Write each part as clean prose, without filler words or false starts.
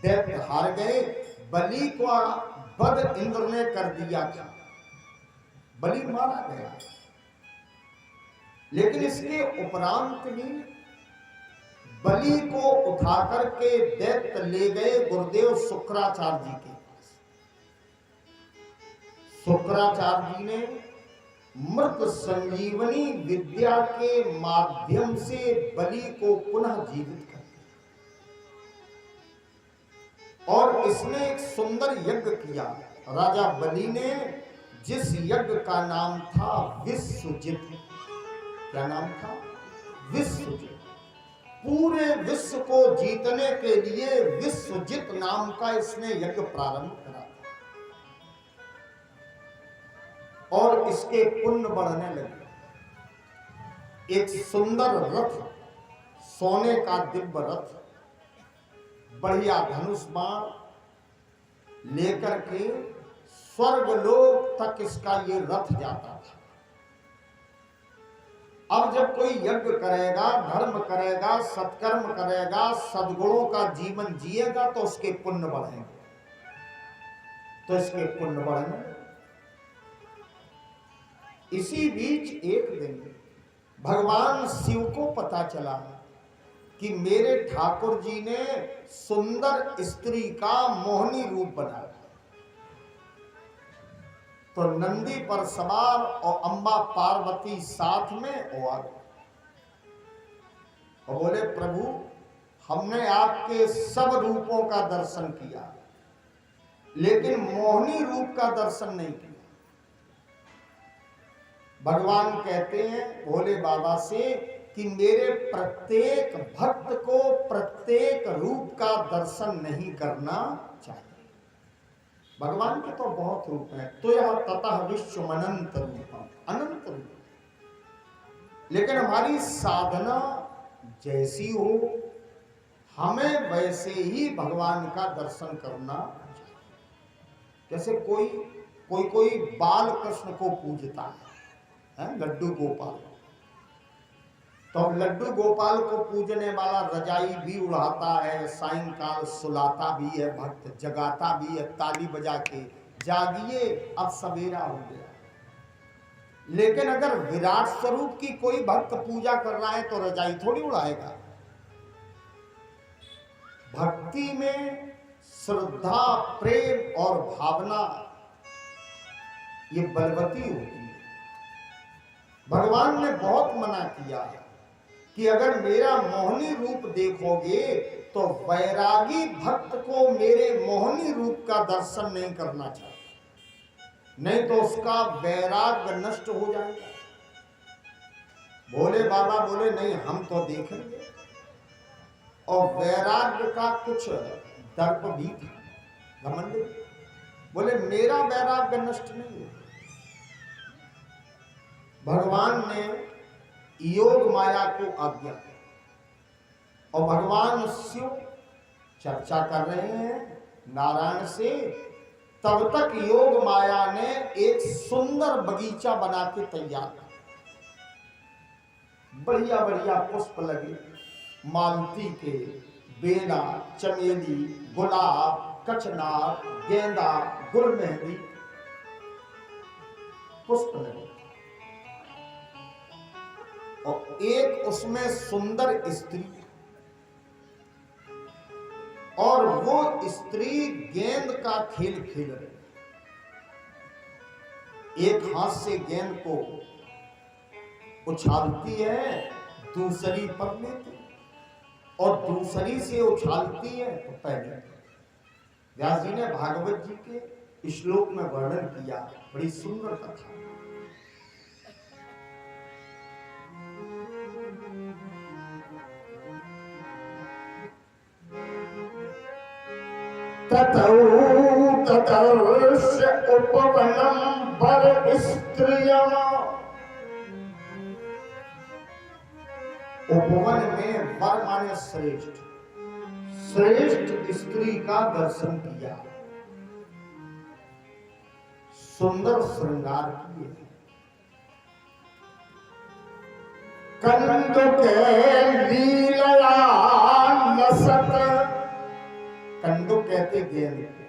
दैत्य हार गए। बलि को वध इंद्र ने कर दिया था, बलि मारा गया। लेकिन इसके उपरांत भी बलि को उठा करके दैत्य ले गए गुरुदेव शुक्राचार्य जी के पास। शुक्राचार्य जी ने मृत संजीवनी विद्या के माध्यम से बलि को पुनः जीवित कर दिया और इसने एक सुंदर यज्ञ किया। राजा बलि ने जिस यज्ञ का नाम था विश्वजित, क्या नाम था? विश्वजित। पूरे विश्व को जीतने के लिए विश्वजित नाम का इसने यज्ञ प्रारंभ करा और इसके पुण्य बढ़ने लगे। एक सुंदर रथ, सोने का दिव्य रथ, बढ़िया धनुष बाण लेकर के स्वर्गलोक तक इसका ये रथ जाता था। अब जब कोई यज्ञ करेगा, धर्म करेगा, सत्कर्म करेगा, सद्गुणों का जीवन जिएगा तो उसके पुण्य बढ़ेंगे, तो इसके पुण्य बढ़ेंगे। इसी बीच एक दिन भगवान शिव को पता चला कि मेरे ठाकुर जी ने सुंदर स्त्री का मोहनी रूप बनाया। तो नंदी पर सवार और अम्बा पार्वती साथ में और बोले, प्रभु हमने आपके सब रूपों का दर्शन किया लेकिन मोहनी रूप का दर्शन नहीं किया। भगवान कहते हैं भोले बाबा से कि मेरे प्रत्येक भक्त को प्रत्येक रूप का दर्शन नहीं करना चाहिए। भगवान के तो बहुत रूप हैं, तो यह ततः विश्व अनंत रूपम, अनंत रूप। लेकिन हमारी साधना जैसी हो हमें वैसे ही भगवान का दर्शन करना चाहिए। जैसे कोई बाल कृष्ण को पूजता है, लड्डू गोपाल, तो लड्डू गोपाल को पूजने वाला रजाई भी उड़ाता है, सायंकाल सुलाता भी है, भक्त जगाता भी है, ताली बजा के, जागिए अब सवेरा हो गया। लेकिन अगर विराट स्वरूप की कोई भक्त पूजा कर रहा है तो रजाई थोड़ी उड़ाएगा। भक्ति में श्रद्धा, प्रेम और भावना ये बलवती होती है। भगवान ने बहुत मना किया है कि अगर मेरा मोहनी रूप देखोगे तो वैरागी भक्त को मेरे मोहनी रूप का दर्शन नहीं करना चाहिए, नहीं तो उसका वैराग्य नष्ट हो जाएगा। भोले बाबा बोले नहीं, हम तो देखेंगे। और वैराग्य का कुछ दर्प भी था, घमंड भी। बोले मेरा वैराग्य नष्ट नहीं है। भगवान ने योग माया को आज्ञा और भगवान शिव चर्चा कर रहे हैं नारायण से, तब तक योग माया ने एक सुंदर बगीचा बना के तैयार किया। बढ़िया बढ़िया पुष्प लगे, मालती के, बेला, चमेली, गुलाब, कचनार, गेंदा, गुलमेहंदी पुष्प लगे। और एक उसमें सुंदर स्त्री, और वो स्त्री गेंद का खेल खेल रही। एक हाथ से गेंद को उछालती है, दूसरी पर लेती और दूसरी से उछालती है तो पहले। व्यास जी ने भागवत जी के श्लोक में वर्णन किया, बड़ी सुंदर कथा। ततर्ष उपवनम वर स्त्रियम। उपवन में वर माने श्रेष्ठ, श्रेष्ठ स्त्री का दर्शन किया, सुंदर श्रृंगार किए। कंदुक लीला नसत, कंडो कहते गेंद को।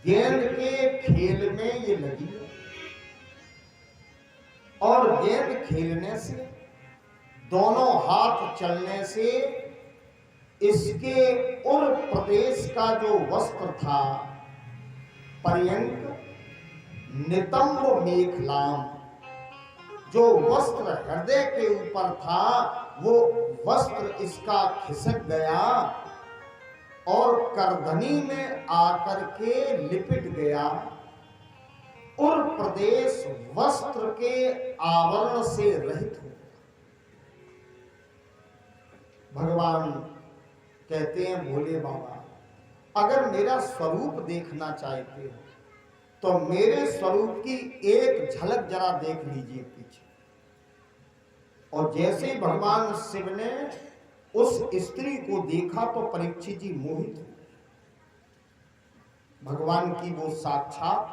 गेंद के खेल में ये लगी है और गेंद खेलने से, दोनों हाथ चलने से इसके उर प्रदेश का जो वस्त्र था, पर्यंक नितंब मेखलाम, जो वस्त्र हृदय के ऊपर था वो वस्त्र इसका खिसक गया और करधनी में आकर के लिपट गया। उर प्रदेश वस्त्र के आवरण से रहित हो। भगवान कहते हैं भोले बाबा, अगर मेरा स्वरूप देखना चाहते हो तो मेरे स्वरूप की एक झलक जरा देख लीजिए पीछे। और जैसे भगवान शिव ने उस स्त्री को देखा तो परीक्षित जी मोहित हो। भगवान की वो साक्षात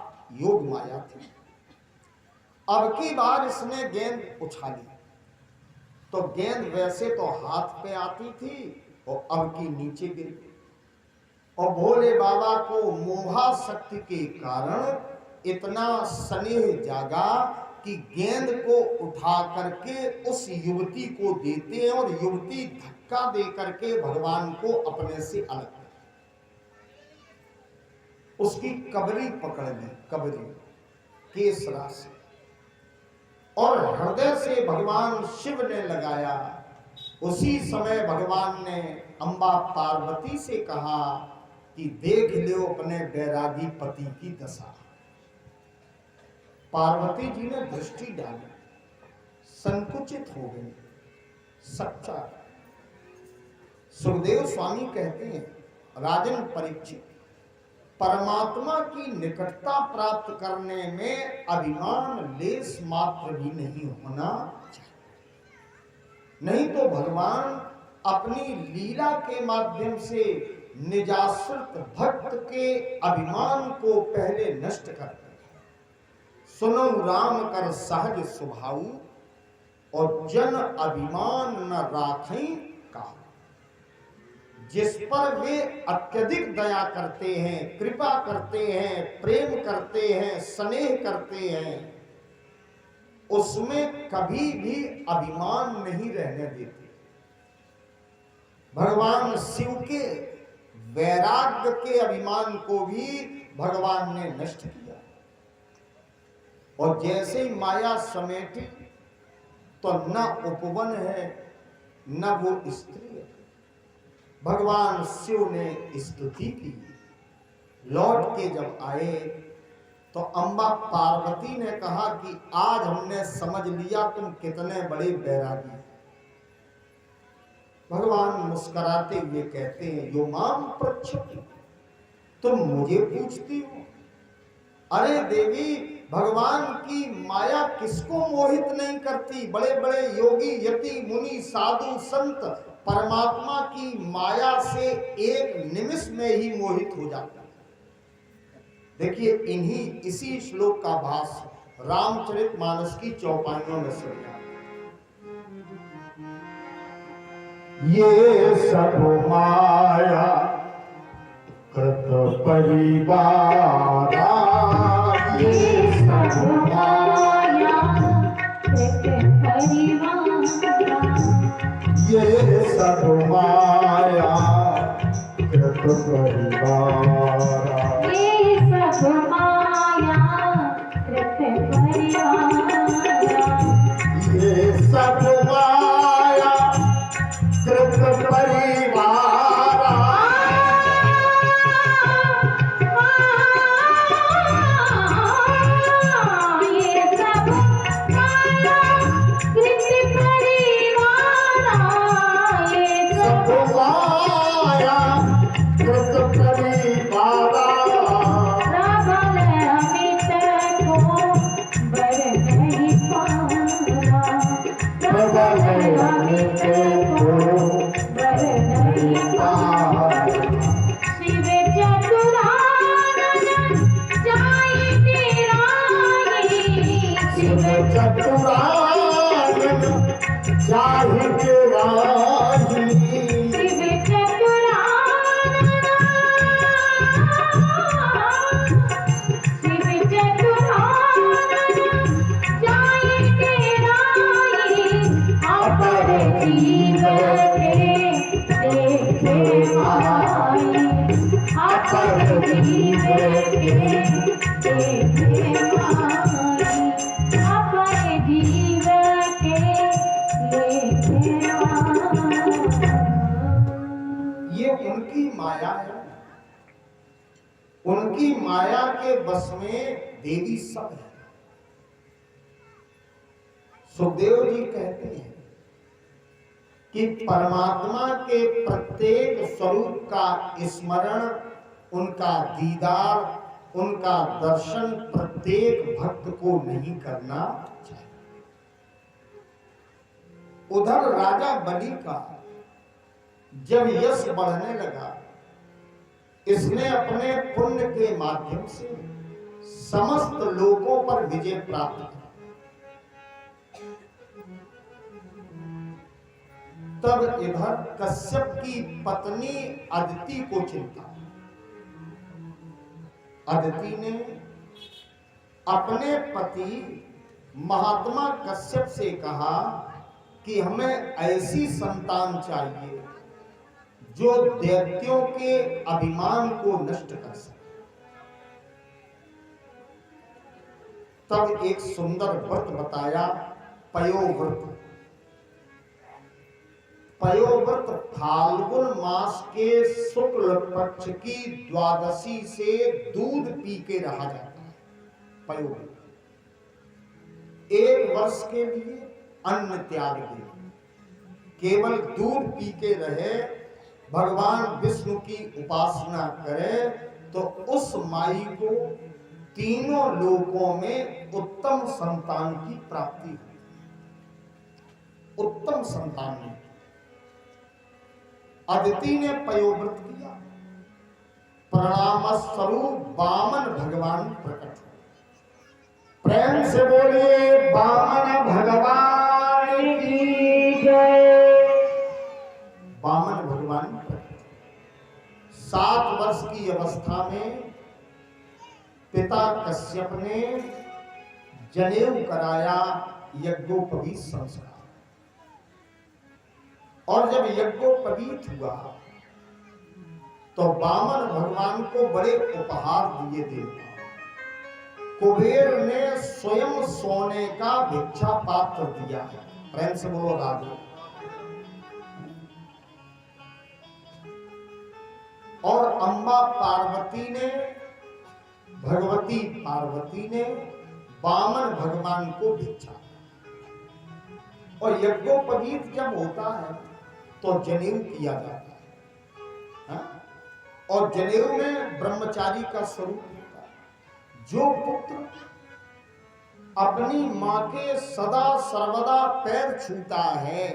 योग माया थी। अब की बार इसने गेंद उछाली तो गेंद वैसे तो हाथ पे आती थी और अब की नीचे गिर गई। और भोले बाबा को मोहा शक्ति के कारण इतना स्नेह जागा कि गेंद को उठा करके उस युवती को देते हैं और युवती धक्का दे करके भगवान को अपने से अलग कर, उसकी कबरी पकड़ ली, कबरी केसरा से, और हृदय से भगवान शिव ने लगाया। उसी समय भगवान ने अम्बा पार्वती से कहा कि देख लो अपने बैरागी पति की दशा। पार्वती जी ने दृष्टि डाली, संकुचित हो गई। सच्चा सुखदेव स्वामी कहते हैं, राजन परीक्षित, परमात्मा की निकटता प्राप्त करने में अभिमान लेस मात्र भी नहीं होना चाहिए। नहीं तो भगवान अपनी लीला के माध्यम से निजाश्रित भक्त के अभिमान को पहले नष्ट करते। सुनो राम कर सहज स्वभाव और जन अभिमान न राखें का। जिस पर वे अत्यधिक दया करते हैं, कृपा करते हैं, प्रेम करते हैं, स्नेह करते हैं, उसमें कभी भी अभिमान नहीं रहने देते। भगवान शिव के वैराग्य के अभिमान को भी भगवान ने नष्ट किया। और जैसे ही माया समेटी तो न उपवन है न वो स्त्री है। भगवान शिव ने स्तुति की। लौट के जब आए तो अम्बा पार्वती ने कहा कि आज हमने समझ लिया तुम कितने बड़े बैरागी। भगवान मुस्कुराते हुए कहते हैं, यो माम पृच्छति, तुम मुझे पूछती हो? अरे देवी, भगवान की माया किसको मोहित नहीं करती। बड़े बड़े योगी, यति, मुनि, साधु, संत परमात्मा की माया से एक निमिष में ही मोहित हो जाता है। देखिए, इसी श्लोक का भाष रामचरितमानस की चौपाइयों में सुनिए। ये सब माया कृत परिवार, ये सब माया कृत परिवार, ये सब माया कृत परिवार, ये सब माया कृत परिवार, ये सब माया कृत परिवार, ये उनकी माया है, उनकी माया के बस में देवी सब है। सुखदेव जी कहते हैं कि परमात्मा के प्रत्येक स्वरूप का स्मरण, उनका दीदार, उनका दर्शन प्रत्येक भक्त को नहीं करना चाहिए। उधर राजा बलि का जब यश बढ़ने लगा, इसने अपने पुण्य के माध्यम से समस्त लोगों पर विजय प्राप्त की। तब इधर कश्यप की पत्नी अदिति को चिंता। अदिति ने अपने पति महात्मा कश्यप से कहा कि हमें ऐसी संतान चाहिए जो दैत्यों के अभिमान को नष्ट कर सके। तब एक सुंदर व्रत बताया, पयोव्रत। पयोव्रत फाल्गुन मास के शुक्ल पक्ष की द्वादशी से दूध पी के रहा जाता है। पयोव्रत 1 वर्ष के लिए अन्न त्याग दे, केवल दूध पी के रहे, भगवान विष्णु की उपासना करे, तो उस माई को तीनों लोकों में उत्तम संतान की प्राप्ति हुई। उत्तम संतान ने अदिति ने पयोव्रत किया। प्रणाम स्वरूप वामन भगवान प्रकट हुए। प्रेम से बोलिए वामन भगवान की जय। वामन भगवान 7 वर्ष की अवस्था में पिता कश्यप ने जनेऊ कराया, यज्ञोपवीत संस्कार। और जब यज्ञोपवीत हुआ तो वामन भगवान को बड़े उपहार दिए देवता। कुबेर ने स्वयं सोने का भिक्षा पात्र दिया है। प्रेम से बोलो राधे। और अम्बा पार्वती ने, भगवती पार्वती ने वामन भगवान को भिक्षा। और यज्ञोपवीत जब होता है तो जनेऊ किया जाता है, हा? और जनेऊ में ब्रह्मचारी का स्वरूप होता है। जो पुत्र अपनी मां के सदा सर्वदा पैर छूता है,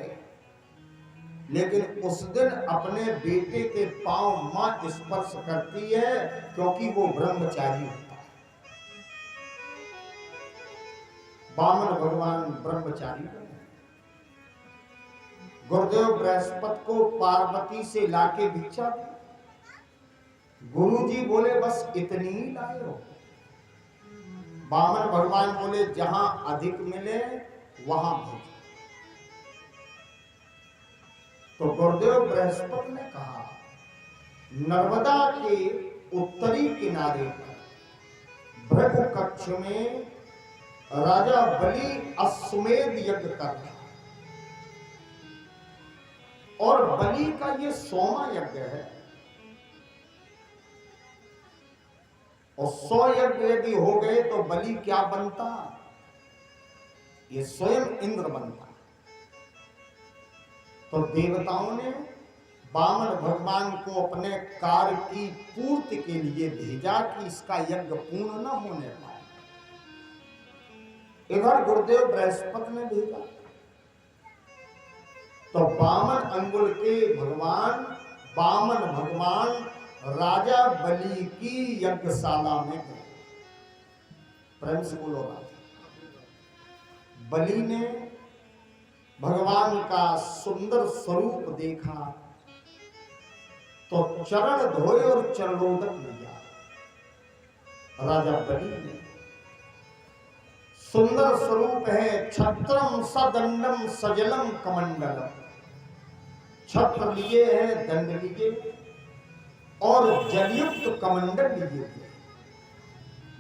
लेकिन उस दिन अपने बेटे के पांव मां स्पर्श करती है, क्योंकि वो ब्रह्मचारी होता है। वामन भगवान ब्रह्मचारी बने। गुरुदेव बृहस्पति को पार्वती से लाके भिक्षा दी। गुरुजी बोले बस इतनी ही लाए हो। वामन भगवान बोले जहां अधिक मिले वहां भेजो। तो गुरुदेव बृहस्पति ने कहा, नर्मदा के उत्तरी किनारे पर भृगु कक्ष में राजा बलि अश्वमेध यज्ञ कर रहा। और बलि का ये 100वां यज्ञ है। और 100 यज्ञ यदि हो गए तो बलि क्या बनता? ये स्वयं इंद्र बनता। तो देवताओं ने वामन भगवान को अपने कार्य की पूर्ति के लिए भेजा कि इसका यज्ञ पूर्ण न होने पाए। इधर गुरुदेव बृहस्पति ने भेजा तो वामन अंगुल के भगवान वामन भगवान राजा बलि की यज्ञशाला में गए। प्रेम से बोलो राजा। बलि ने भगवान का सुंदर स्वरूप देखा तो चरण धोए और चरणोदक लिया। राजा बलि ने सुंदर स्वरूप है, छत्रम सदंडम सजलम कमंडलम। छत्र लिए है, दंड लिए और जलयुक्त कमंडल लिए थे।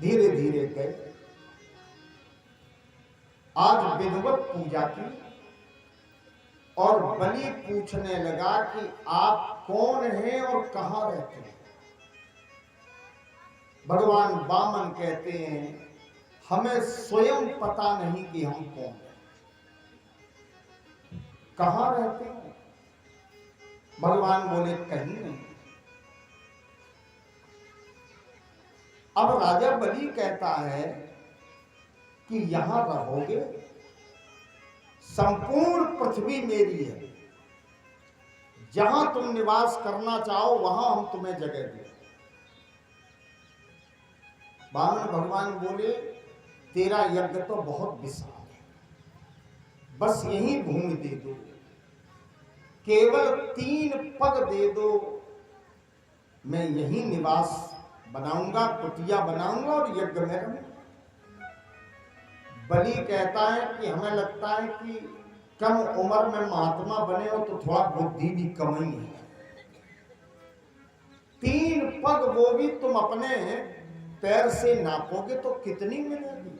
धीरे धीरे गए। आज विधिवत पूजा की और बलि पूछने लगा कि आप कौन हैं और कहां रहते हैं। भगवान वामन कहते हैं हमें स्वयं पता नहीं कि हम कौन हैं, कहां रहते हैं। भगवान बोले कहीं नहीं। अब राजा बलि कहता है कि यहां रहोगे, संपूर्ण पृथ्वी मेरी है, जहां तुम निवास करना चाहो वहां हम तुम्हें जगह दें। वामन भगवान बोले तेरा यज्ञ तो बहुत विशाल है, बस यही भूमि दे दो, केवल 3 पग दे दो, मैं यही निवास बनाऊंगा, कुटिया बनाऊंगा और यज्ञ में रहूंगा। बलि कहता है कि हमें लगता है कि कम उम्र में महात्मा बने हो तो थोड़ा बुद्धि भी कम ही है। 3 पग वो भी तुम अपने पैर से नापोगे तो कितनी मिलेगी।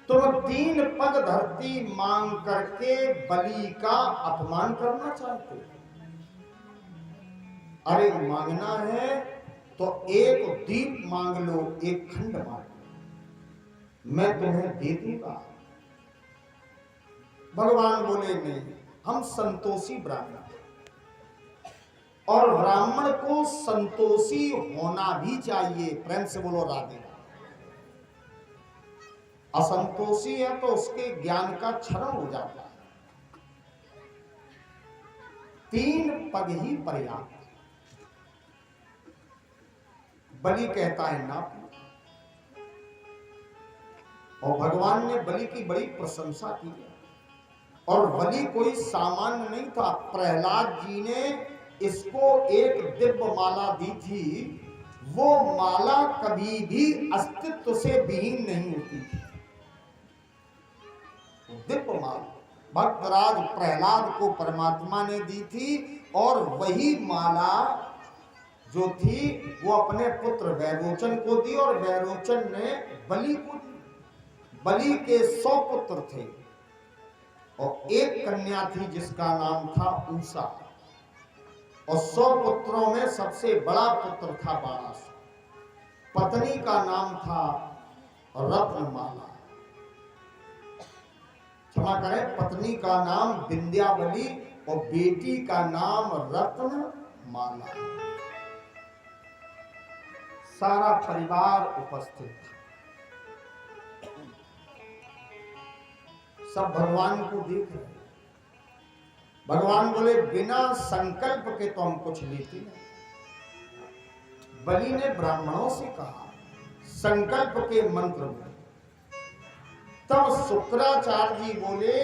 तुम 3 पग धरती मांग करके बलि का अपमान करना चाहते हो। अरे मांगना है तो एक दीप मांग लो, एक खंड मांग लो, मैं तुम्हें दे दूंगा। भगवान बोले नहीं, हम संतोषी ब्राह्मण, और ब्राह्मण को संतोषी होना भी चाहिए। प्रेम से बोलो राधे। असंतोषी है तो उसके ज्ञान का क्षरण हो जाता है। 3 पग ही पर्याप्त। बलि कहता है ना, और भगवान ने बलि की बड़ी प्रशंसा की। और बलि कोई सामान्य नहीं था। प्रहलाद जी ने इसको एक दिव्य माला दी थी। वो माला कभी भी अस्तित्व से विहीन नहीं होती थी। दिव्य माला भक्तराज प्रहलाद को परमात्मा ने दी थी, और वही माला जो थी वो अपने पुत्र वैरोचन को दी, और वैरोचन ने बलि को दी। बलि के 100 पुत्र थे और एक कन्या थी जिसका नाम था ऊषा, और 100 पुत्रों में सबसे बड़ा पुत्र था बाणासुर। पत्नी का नाम था रत्नमाला, क्षमा करें, पत्नी का नाम विंध्यावली और बेटी का नाम रत्नमाला। सारा परिवार उपस्थित था। सब भगवान को देख रहे। भगवान बोले बिना संकल्प के तो हम कुछ लेते नहीं। बलि ने ब्राह्मणों से कहा संकल्प के मंत्र में। तब शुक्राचार्य जी बोले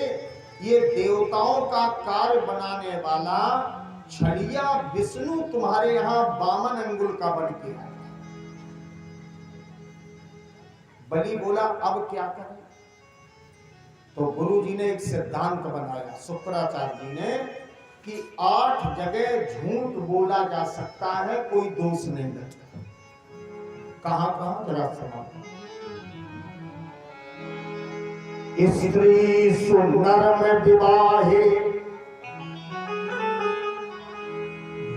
ये देवताओं का कार्य बनाने वाला छड़िया विष्णु तुम्हारे यहां वामन अंगुल का बन के आया। बलि बोला अब क्या करें। तो गुरु जी ने एक सिद्धांत बनाया, शुक्राचार्य जी ने, कि 8 जगह झूठ बोला जा सकता है, कोई दोष नहीं बचता। कहां कहां जरा सुना। स्त्री सुनर विवाहे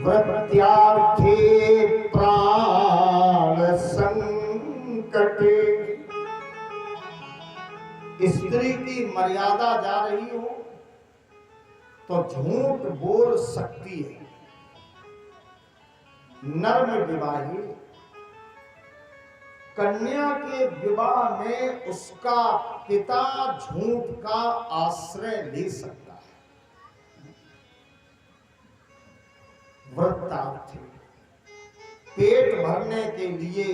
व्रत्यार्थे प्राण संकटे। स्त्री की मर्यादा जा रही हो तो झूठ बोल सकती है। नर में विवाही कन्या के विवाह में उसका पिता झूठ का आश्रय ले सकता है। व्रतार्थी पेट भरने के लिए,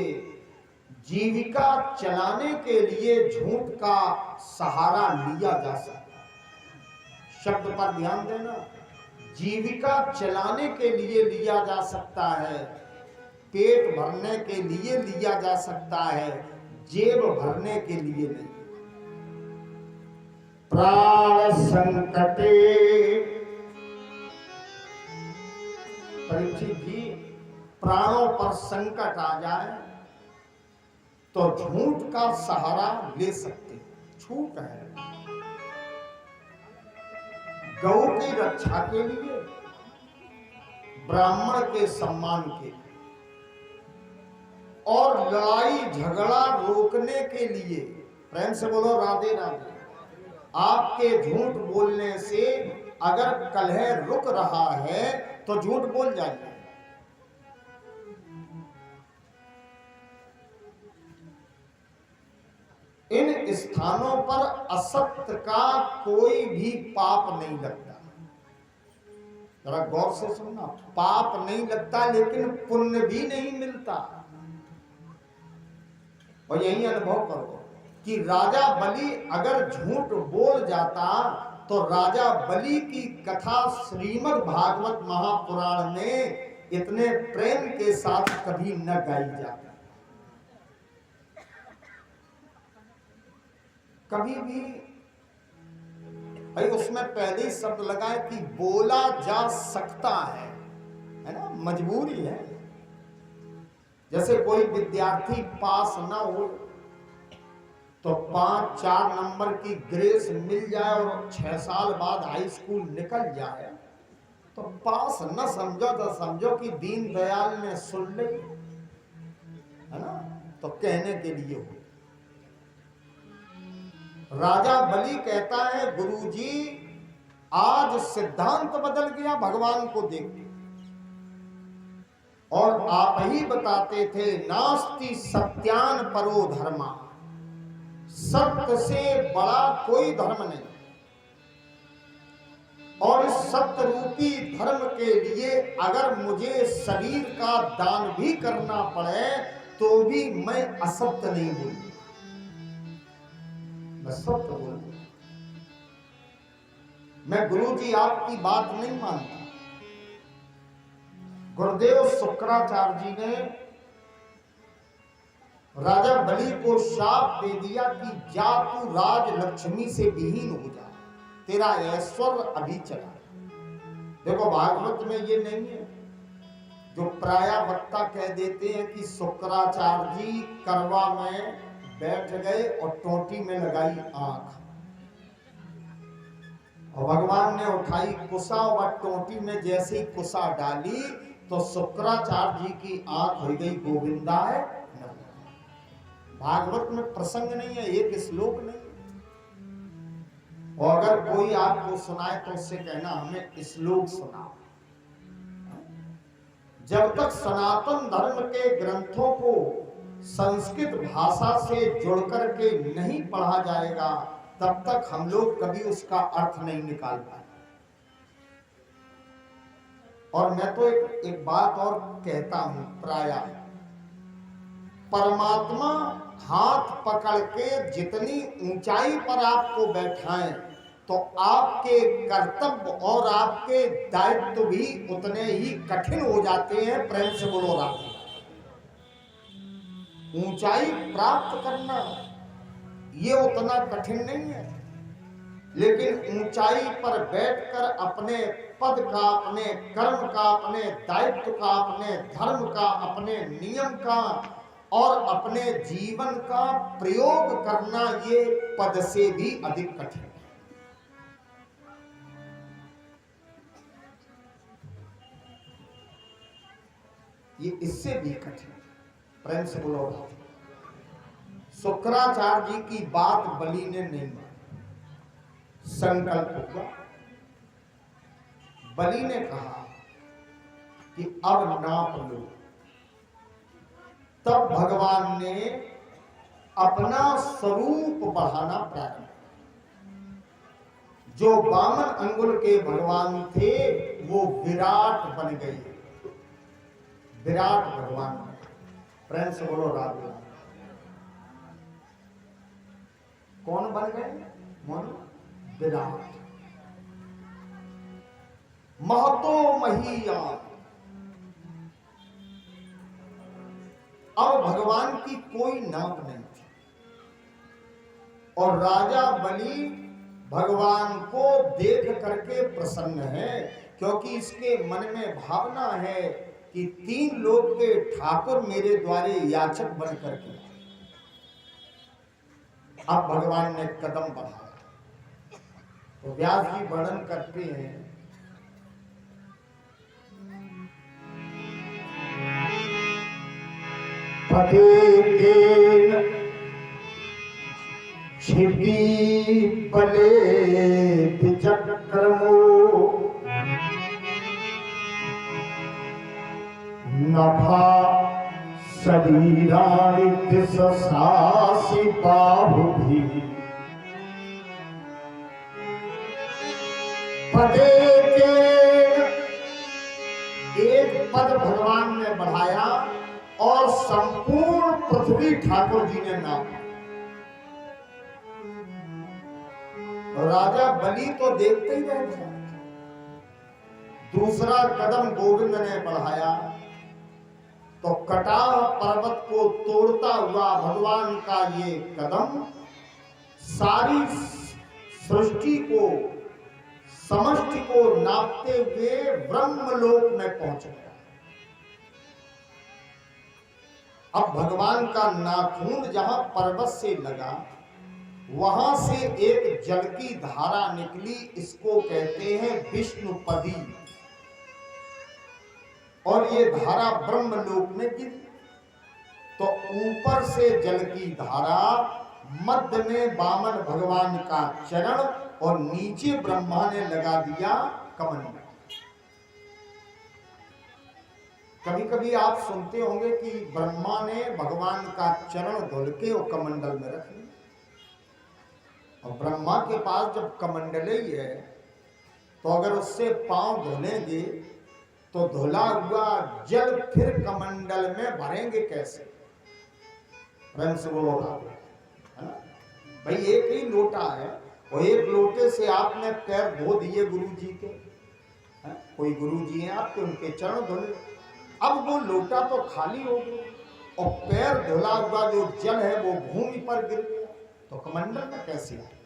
जीविका चलाने के लिए झूठ का सहारा लिया जा सकता है। शब्द पर ध्यान देना, जीविका चलाने के लिए लिया जा सकता है, पेट भरने के लिए लिया जा सकता है, जेब भरने के लिए नहीं। प्राण संकटे। परीक्षित जी, प्राणों पर संकट आ जाए तो झूठ का सहारा ले सकते। छूट है गौ की रक्षा के लिए, ब्राह्मण के सम्मान के लिए, और लड़ाई झगड़ा रोकने के लिए। प्रेम से बोलो राधे राधे। आपके झूठ बोलने से अगर कलह रुक रहा है तो झूठ बोल जाइए। इन स्थानों पर असत्य का कोई भी पाप नहीं लगता। जरा गौर से सुनना, पाप नहीं लगता लेकिन पुण्य भी नहीं मिलता। और यही अनुभव करो कि राजा बलि अगर झूठ बोल जाता तो राजा बलि की कथा श्रीमद् भागवत महापुराण में इतने प्रेम के साथ कभी न गाई जाती। कभी भी भाई उसमें पहले ही शब्द लगाए कि बोला जा सकता है ना, मजबूरी है। जैसे कोई विद्यार्थी पास ना हो तो 5-4 नंबर की ग्रेस मिल जाए और 6 साल बाद हाई स्कूल निकल जाए तो पास न समझो तो समझो कि दीन दयाल ने सुन ली, है ना, तो कहने के लिए हो। राजा बलि कहता है गुरुजी आज सिद्धांत बदल गया भगवान को देख के, और आप ही बताते थे नास्ति सत्यान परो धर्मा, सत्य से बड़ा कोई धर्म नहीं। और इस सत्य रूपी धर्म के लिए अगर मुझे शरीर का दान भी करना पड़े तो भी मैं असत्य नहीं बोलूं, मैं सत्य बोलूं। मैं गुरुजी आपकी बात नहीं मानता। गुरुदेव शुक्राचार्य जी ने राजा बलि को शाप दे दिया कि जा तू राज लक्ष्मी से विहीन हो जा, तेरा ऐश्वर्य अभी चला। देखो भागवत में ये नहीं है जो प्राय वक्ता कह देते हैं कि शुक्राचार्य जी करवा में बैठ गए और टोटी में लगाई आंख और भगवान ने उठाई कुसा और टोटी में जैसे ही कुसा डाली तो शुक्राचार्य जी की आंख हो गई गोविंदाय। भागवत में प्रसंग नहीं है, एक श्लोक नहीं। और अगर कोई आपको सुनाए तो उससे कहना हमें श्लोक सुना। जब तक सनातन धर्म के ग्रंथों को संस्कृत भाषा से जोड़कर के नहीं पढ़ा जाएगा तब तक हम लोग कभी उसका अर्थ नहीं निकाल पाए। और मैं तो एक बात और कहता हूं, प्राय परमात्मा हाथ पकड़ के जितनी ऊंचाई पर आपको बैठाएं तो आपके कर्तव्य और आपके दायित्व भी उतने ही कठिन हो जाते हैं। प्रेम से बोलो राधे। ऊंचाई प्राप्त करना ये उतना कठिन नहीं है, लेकिन ऊंचाई पर बैठकर अपने पद का, अपने कर्म का, अपने दायित्व का, अपने धर्म का, अपने नियम का और अपने जीवन का प्रयोग करना ये पद से भी अधिक कठिन है। ये इससे भी कठिन। प्रेम से बोलो। शुक्राचार्य जी की बात बलि ने नहीं मानी, संकल्प हुआ। बलि ने कहा कि अब नाप लो। तब भगवान ने अपना स्वरूप बढ़ाना प्रारंभ किया। जो 52 अंगुल के भगवान थे वो विराट बन गए, विराट भगवान। प्रेम से बोलो राधे। कौन बन गए? मन विराट, महतो महीयान। अब भगवान की कोई नाप नहीं थी और राजा बलि भगवान को देख करके प्रसन्न है, क्योंकि इसके मन में भावना है कि 3 लोक के ठाकुर मेरे द्वारे याचक बन करके। अब भगवान ने कदम बढ़ाया तो व्यास जी वर्णन करते हैं, पदे के छिपी पले चक्रमो नभा शरीराणि सासी बाहु भी पदे के एक पद भगवान ने बढ़ाया और संपूर्ण पृथ्वी ठाकुर जी ने नापा। राजा बलि तो देखते ही रह गया। दूसरा कदम गोविंद ने बढ़ाया तो कटाह पर्वत को तोड़ता हुआ भगवान का ये कदम सारी सृष्टि को, समष्टि को नापते हुए ब्रह्मलोक में पहुंच गया। अब भगवान का नाखून जहां पर्वत से लगा वहां से एक जल की धारा निकली, इसको कहते हैं विष्णुपदी, और ये धारा ब्रह्मलोक में गिरी। तो ऊपर से जल की धारा, मध्य में वामन भगवान का चरण और नीचे ब्रह्मा ने लगा दिया कमंडल। कभी कभी आप सुनते होंगे कि ब्रह्मा ने भगवान का चरण धुल के वो कमंडल में रख लिया। और ब्रह्मा के पास जब कमंडल ही है तो अगर उससे पांव धुलेंगे तो धुला हुआ जल फिर कमंडल में भरेंगे कैसे? प्रेम से बोलो है ना भाई, एक ही लोटा है और एक लोटे से आपने पैर धो दिए गुरु जी के, है? कोई गुरु जी हैं आपके, उनके चरण धुले, अब वो लोटा तो खाली हो गया और पैर धुला हुआ जो जल है वो भूमि पर गिर गया, तो कमंडल में कैसे आए?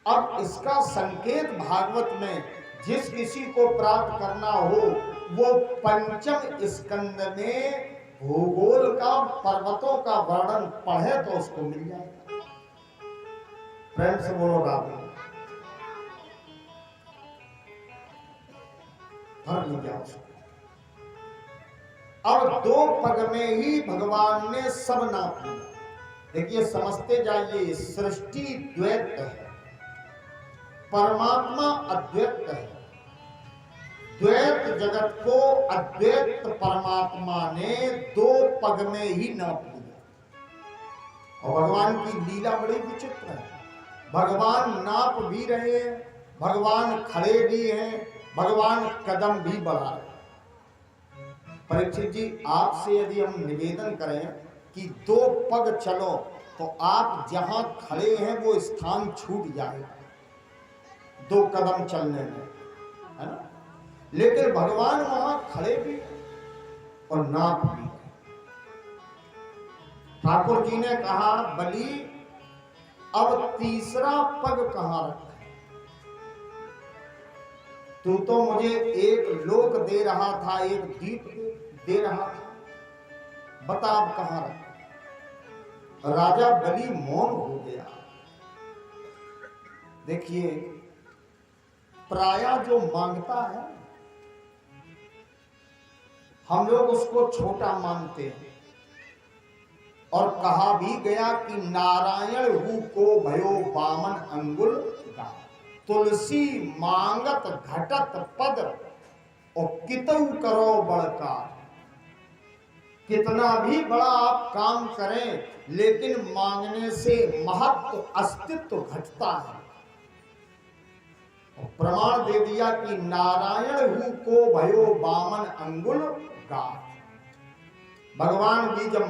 अब इसका संकेत भागवत में जिस किसी को प्राप्त करना हो वो पंचम स्कंद में भूगोल का, पर्वतों का वर्णन पढ़े तो उसको मिल जाएगा। प्रेम से बोलो राम, भर लिया उसको। अब 2 पग में ही भगवान ने सब नाप लिया। देखिए समझते जाइए, सृष्टि द्वैत है, परमात्मा अद्वैत है। द्वैत जगत को अद्वैत परमात्मा ने 2 पग में ही नाप लिया। और भगवान की लीला बड़ी विचित्र है। भगवान नाप भी रहे हैं, भगवान खड़े भी हैं, भगवान कदम भी बढ़ा रहे हैं। परीक्षित जी, आपसे यदि हम निवेदन करें कि 2 पग चलो तो आप जहां खड़े हैं वो स्थान छूट जाएगा 2 कदम चलने में, है ना? लेकिन भगवान वहां खड़े भी और नाप भी। ठाकुर जी ने कहा, बलि अब तीसरा पग कहां रखा? तू तो मुझे एक लोक दे रहा था, एक दीप दे रहा था, बता अब कहां रखा? राजा बलि मौन हो गया। देखिए, प्रायः जो मांगता है हम लोग उसको छोटा मानते हैं, और कहा भी गया कि नारायण हु को भयो बामन अंगुल गा, तुलसी मांगत घटत पद और कितऊ करो बड़कार। कितना भी बड़ा आप काम करें लेकिन मांगने से महत्व, अस्तित्व घटता है। प्रमाण दे दिया कि नारायण हु को भयो बामन अंगुल गा। भगवान भी जब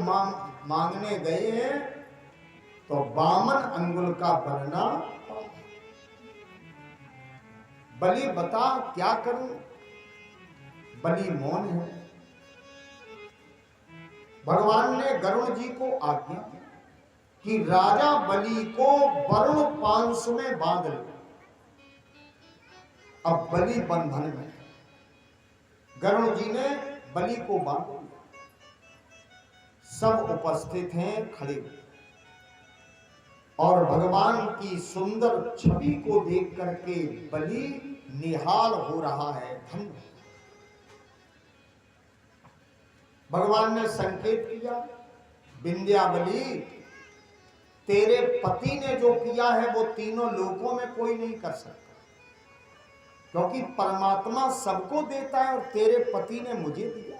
मांगने गए हैं तो बामन अंगुल का बनना। बलि बता क्या करूं? बलि मौन है। भगवान ने गरुण जी को आज्ञा कि राजा बलि को वरुण पांस में बांध ले। अब बलि बंधन में, गरुण जी ने बलि को बांध लिया। सब उपस्थित हैं खड़े, और भगवान की सुंदर छवि को देख करके बलि निहाल हो रहा है। धन्य भगवान ने संकेत किया, विंध्यावली तेरे पति ने जो किया है वो तीनों लोकों में कोई नहीं कर सकता, क्योंकि परमात्मा सबको देता है और तेरे पति ने मुझे दिया।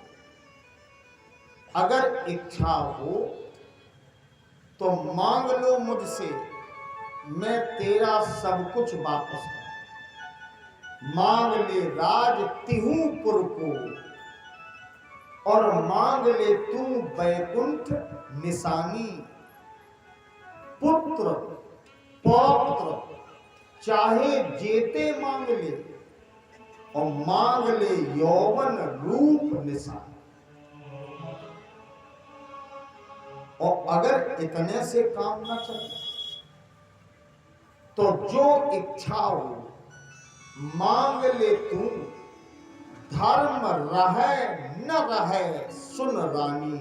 अगर इच्छा हो तो मांग लो मुझसे, मैं तेरा सब कुछ वापस करूं। मांग ले राज तिहुपुर को, और मांग ले तू बैकुंठ निशानी। पुत्र पौत्र चाहे जेते मांग ले, और मांग ले यौवन रूप निशानी। और अगर इतने से काम न चले तो जो इच्छा हो मांग ले तू, धर्म रहे न रहे सुन रानी।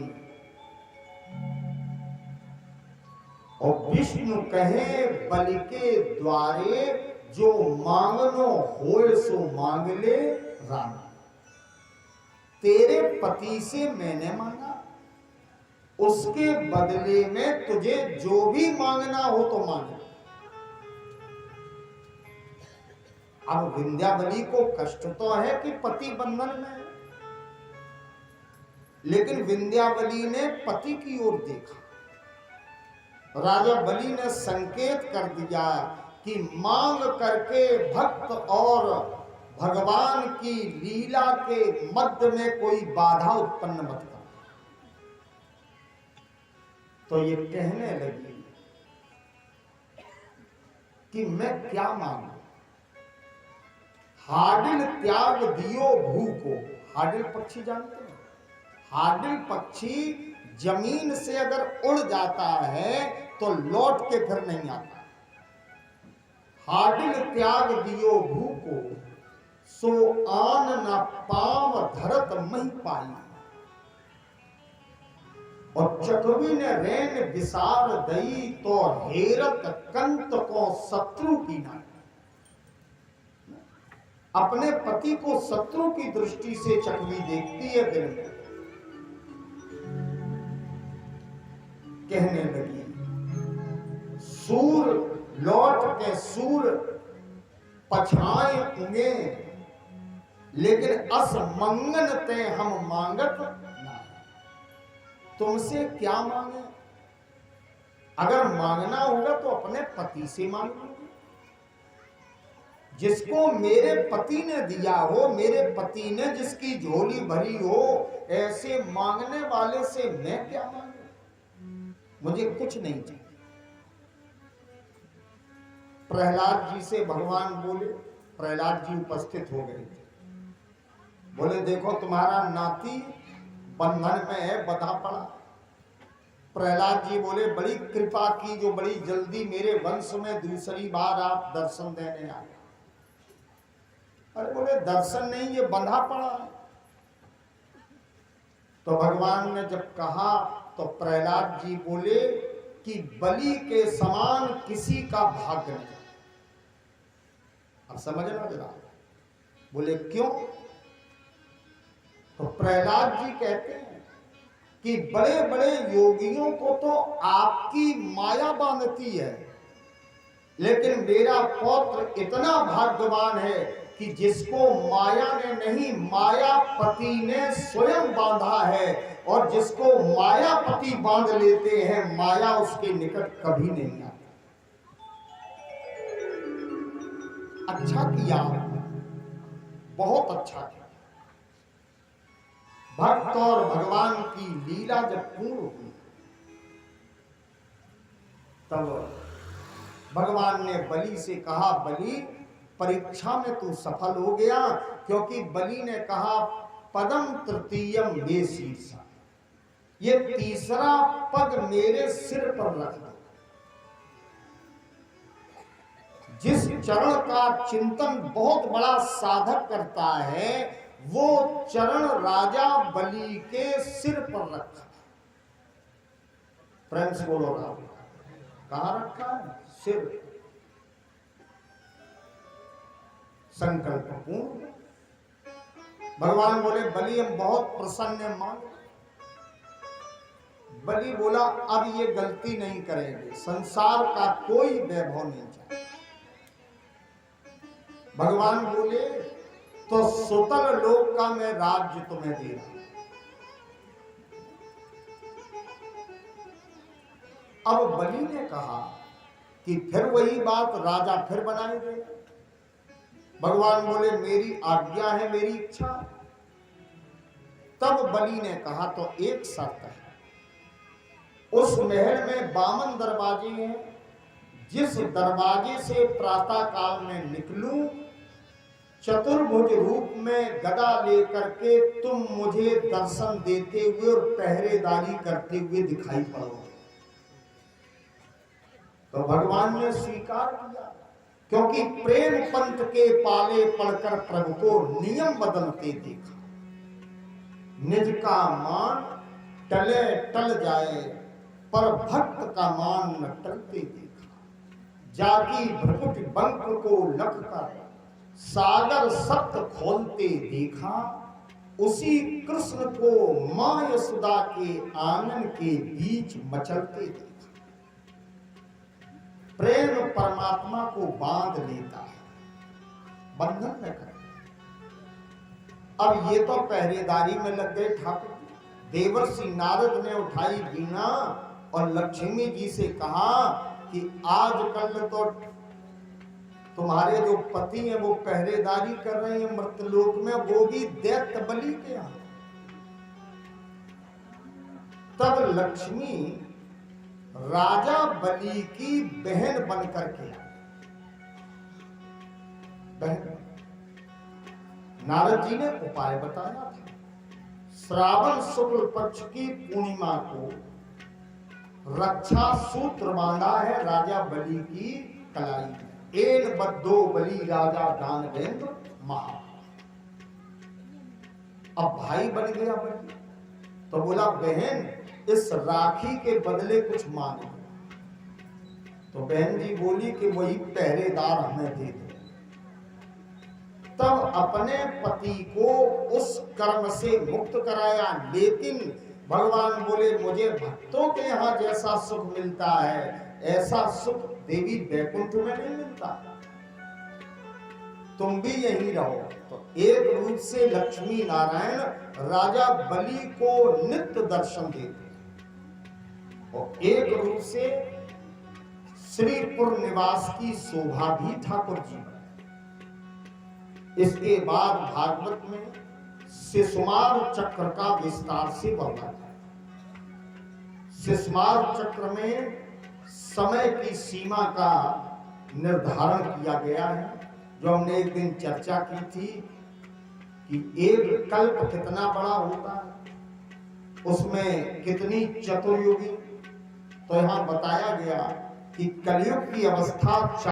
और विष्णु कहे बलि के द्वारे, जो मांगनो होए सो मांग ले रानी। तेरे पति से मैंने मांगा, उसके बदले में तुझे जो भी मांगना हो तो मांग। अब विंध्यावली को कष्ट तो है कि पति बंधन में है, लेकिन विंध्यावली ने पति की ओर देखा। राजा बलि ने संकेत कर दिया कि मांग करके भक्त और भगवान की लीला के मध्य में कोई बाधा उत्पन्न मत कर। तो ये कहने लगी कि मैं क्या मांगू। हाडिल त्याग दियो भू को। हाडिल पक्षी जानते हैं? हाडिल पक्षी जमीन से अगर उड़ जाता है तो लौट के फिर नहीं आता। हाडिल त्याग दियो भू को, सो आन न पाव धरत मही पाई। और चकवी ने रैन विसार दई, तो हेरत कंत को शत्रु की नाई। अपने पति को शत्रु की दृष्टि से चकवी देखती है दिल में। कहने लगी, सूर लौट के सूर पछाए उगे, लेकिन असमंगन ते हम मांगत ना। तुमसे क्या मांगे? अगर मांगना होगा तो अपने पति से मांगो। जिसको मेरे पति ने दिया हो, मेरे पति ने जिसकी झोली भरी हो, ऐसे मांगने वाले से मैं क्या मांगू? मुझे कुछ नहीं चाहिए। प्रहलाद जी से भगवान बोले, प्रहलाद जी उपस्थित हो गए थे। बोले देखो तुम्हारा नाती बंधन में है, बंधा पड़ा। प्रहलाद जी बोले बड़ी कृपा की, जो बड़ी जल्दी मेरे वंश में दूसरी बार आप दर्शन देने आए। अरे बोले दर्शन नहीं, ये बंधा पड़ा है। तो भगवान ने जब कहा तो प्रहलाद जी बोले कि बलि के समान किसी का भाग्य नहीं। अब समझना जरा। बोले क्यों? तो प्रहलाद जी कहते हैं कि बड़े बड़े योगियों को तो आपकी माया बांधती है, लेकिन मेरा पौत्र इतना भाग्यवान है कि जिसको माया ने नहीं, मायापति ने स्वयं बांधा है। और जिसको मायापति बांध लेते हैं, माया उसके निकट कभी नहीं आती। अच्छा किया, बहुत अच्छा किया। भक्त और भगवान की लीला जब पूर्ण हुई, तब भगवान ने बलि से कहा, बलि परीक्षा में तू सफल हो गया, क्योंकि बलि ने कहा पदम तृतीयम मे शीर्षा, ये तीसरा पद मेरे सिर पर रख दो। जिस चरण का चिंतन बहुत बड़ा साधक करता है, वो चरण राजा बलि के सिर पर रखा। प्रेम से बोलो राम। कहां रखा है? सिर। संकल्प पूर्ण। भगवान बोले बलि हम बहुत प्रसन्न हैं, मान। बलि बोला अब ये गलती नहीं करेंगे, संसार का कोई वैभव नहीं चाहिए। भगवान बोले तो सुतल लोक का मैं राज्य तुम्हें दे रहा हूं। अब बलि ने कहा कि फिर वही बात, राजा फिर बनाए दे। भगवान बोले मेरी आज्ञा है, मेरी इच्छा। तब बलि ने कहा तो एक शर्त है, उस महल में 52 दरवाजे हैं, जिस दरवाजे से प्रातः काल में निकलूं, चतुर्भुज रूप में गदा लेकर के तुम मुझे दर्शन देते हुए और पहरेदारी करते हुए दिखाई पड़ोगे। तो भगवान ने स्वीकार किया, क्योंकि प्रेम पंथ के पाले पढ़कर प्रभु को नियम बदलते देखा। निज का मान टले टल जाए, पर भक्त का मान न टलते देखा। जाकी भ्रकुट बंक को लख कर सागर सप्त खोलते देखा। उसी कृष्ण को मां यशोदा के आंगन के बीच मचलते देखा। प्रेम परमात्मा को बांध लेता है, बंधन में कर। अब ये तो पहरेदारी में लग गए ठाकुर। देवर्षि नारद ने उठाई वीणा और लक्ष्मी जी से कहा कि आज कल तो तुम्हारे जो पति हैं वो पहरेदारी कर रहे हैं मर्तलोक में, वो भी दैत्य बलि के यहां। तब लक्ष्मी राजा बलि की बहन बनकर के बहन। नारद जी ने उपाय बताया था। श्रावण शुक्ल पक्ष की पूर्णिमा को रक्षा सूत्र बांधा है राजा बलि की कलाई में। एन बद्धो बलि राजा दानवेंद्र महा। अब भाई बन गया बलि, तो बोला बहन इस राखी के बदले कुछ मांगे। तो बहन जी बोली कि वही पहरेदार हमें दे दो। तब अपने पति को उस कर्म से मुक्त कराया। लेकिन भगवान बोले मुझे भक्तों के यहाँ जैसा सुख मिलता है ऐसा सुख देवी वैकुंठ में नहीं मिलता, तुम भी यहीं रहो। तो एक रूप से लक्ष्मी नारायण राजा बलि को नित्य दर्शन देते और एक रूप से श्रीपुर निवास की शोभा भी ठाकुर जी। इसके बाद भागवत में शिशुमार चक्र का विस्तार से वर्णन है। शिशुमार चक्र में समय की सीमा का निर्धारण किया गया है, जो हमने एक दिन चर्चा की थी कि एक कल्प कितना बड़ा होता है, उसमें कितनी चतुर्युगी। तो यहां बताया गया कि कलयुग की अवस्था